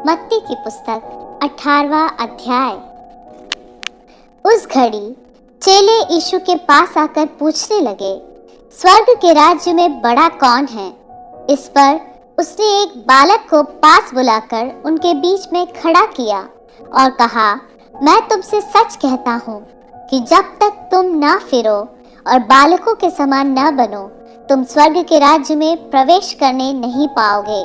मत्ती की पुस्तक 18वां अध्याय। उस घड़ी चेले यीशु के पास आकर पूछने लगे, स्वर्ग के राज्य में बड़ा कौन है? इस पर उसने एक बालक को पास बुलाकर उनके बीच में खड़ा किया और कहा, मैं तुमसे सच कहता हूँ कि जब तक तुम ना फिरो और बालकों के समान न बनो, तुम स्वर्ग के राज्य में प्रवेश करने नहीं पाओगे।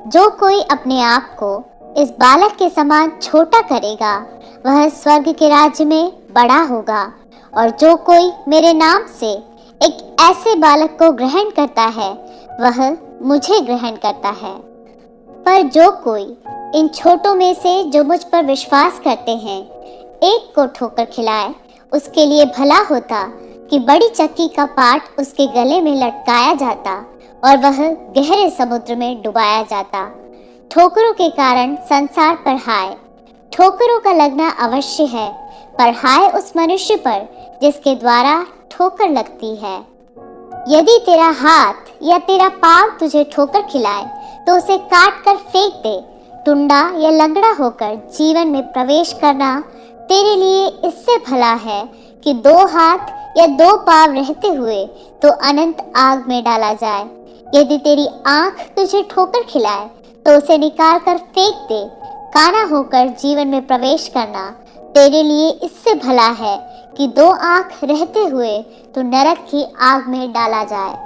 जो कोई अपने आप को इस बालक के समान छोटा करेगा, वह स्वर्ग के राज्य में बड़ा होगा। और जो कोई मेरे नाम से एक ऐसे बालक को ग्रहण करता है, वह मुझे ग्रहण करता है। पर जो कोई इन छोटों में से जो मुझ पर विश्वास करते हैं, एक को ठोकर खिलाए, उसके लिए भला होता कि बड़ी चक्की का पाट उसके गले में लटकाया जाता और वह गहरे समुद्र में डुबाया जाता। ठोकरों के कारण संसार पर हाय। ठोकरों का लगना अवश्य है, पर हाय उस मनुष्य पर जिसके द्वारा ठोकर लगती है। यदि तेरा हाथ या तेरा पाँव तुझे ठोकर खिलाए, तो उसे काट कर फेंक दे। टुंडा या लंगड़ा होकर जीवन में प्रवेश करना तेरे लिए इससे भला है कि 2 हाथ या 2 पाँव रहते हुए तो अनंत आग में डाला जाए। यदि तेरी आँख तुझे ठोकर खिलाए, तो उसे निकाल कर फेंक दे। काना होकर जीवन में प्रवेश करना तेरे लिए इससे भला है कि 2 आँख रहते हुए तो नरक की आग में डाला जाए।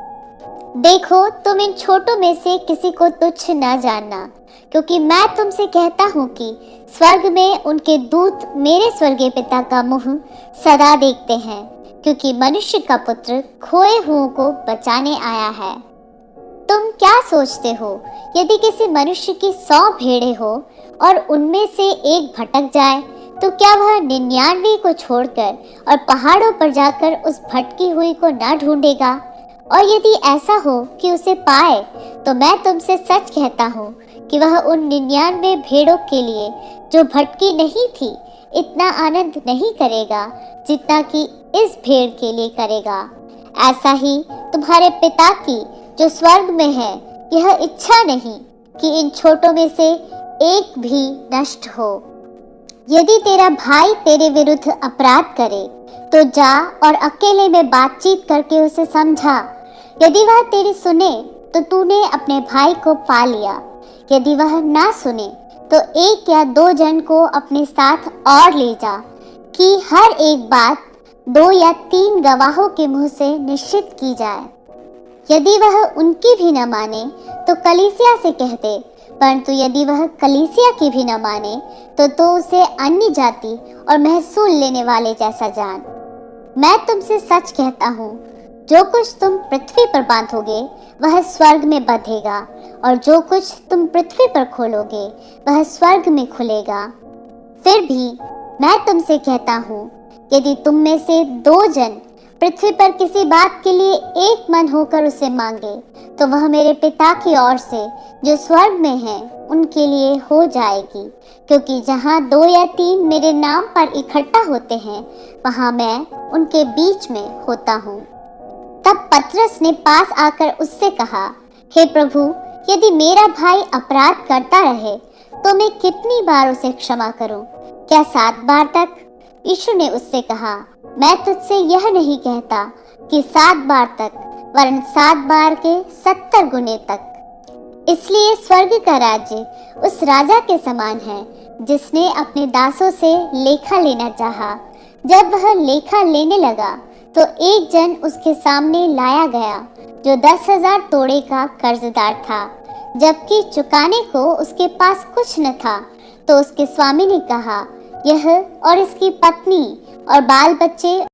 देखो, तुम इन छोटों में से किसी को तुच्छ न जानना, क्योंकि मैं तुमसे कहता हूँ कि स्वर्ग में उनके दूत मेरे स्वर्गीय पिता का मुँह सदा देखते हैं, क्योंकि मनुष्य का पुत्र खोए हुओं को बचाने आया है। तुम क्या सोचते हो, यदि किसी मनुष्य की 100 भेड़ें हो और उनमें से एक भटक जाए, तो क्या वह 99 को छोड़कर और पहाड़ों पर जाकर उस भटकी हुई को न ढूंढेगा? और यदि ऐसा हो कि उसे पाए, तो मैं तुमसे सच कहता हूँ कि वह उन 99 भेड़ों के लिए जो भटकी नहीं थी, इतना आनंद नहीं करेगा जितना कि इस भेड़ के लिए करेगा। ऐसा ही तुम्हारे पिता की जो स्वर्ग में है, यह इच्छा नहीं कि इन छोटों में से एक भी नष्ट हो। यदि तेरा भाई तेरे विरुद्ध अपराध करे, तो जा और अकेले में बातचीत करके उसे समझा। यदि वह तेरी सुने, तो तूने अपने भाई को पा लिया। यदि वह ना सुने, तो 1 या 2 जन को अपने साथ और ले जा, कि हर एक बात 2 या 3 गवाहों के मुंह से निश्चित की जाए। यदि वह उनकी भी न माने, तो कलीसिया से कह दे, परंतु यदि वह कलीसिया की भी न माने, तो उसे अन्य जाति और महसूल लेने वाले जैसा जान। मैं तुमसे सच कहता हूँ, जो कुछ तुम पृथ्वी पर बांधोगे, वह स्वर्ग में बंधेगा, और जो कुछ तुम पृथ्वी पर खोलोगे, वह स्वर्ग में खुलेगा। फिर भी मैं तुमसे कहता हूँ, यदि तुम में से 2 जन पृथ्वी पर किसी बात के लिए एक मन होकर उसे मांगे, तो वह मेरे पिता की ओर से जो स्वर्ग में है उनके लिए हो जाएगी। क्योंकि जहाँ 2 या 3 मेरे नाम पर इकट्ठा होते हैं, वहाँ मैं उनके बीच में होता हूँ। तब पतरस ने पास आकर उससे कहा, हे प्रभु, यदि मेरा भाई अपराध करता रहे, तो मैं कितनी बार उसे क्षमा करूं? क्या 7 बार तक? यीशु ने उससे कहा, मैं तुझसे यह नहीं कहता कि 7 बार तक, वरन 7 बार के 70 गुने तक। इसलिए स्वर्ग का राज्य उस राजा के समान है, जिसने अपने दासों से लेखा लेना चाहा। जब वह लेखा लेने लगा, तो एक जन उसके सामने लाया गया, जो 10,000 तोड़े का कर्जदार था। जबकि चुकाने को उसके पास कुछ न था, तो उसके स्वामी ने कहा, यह और इसकी पत्नी और बाल बच्चे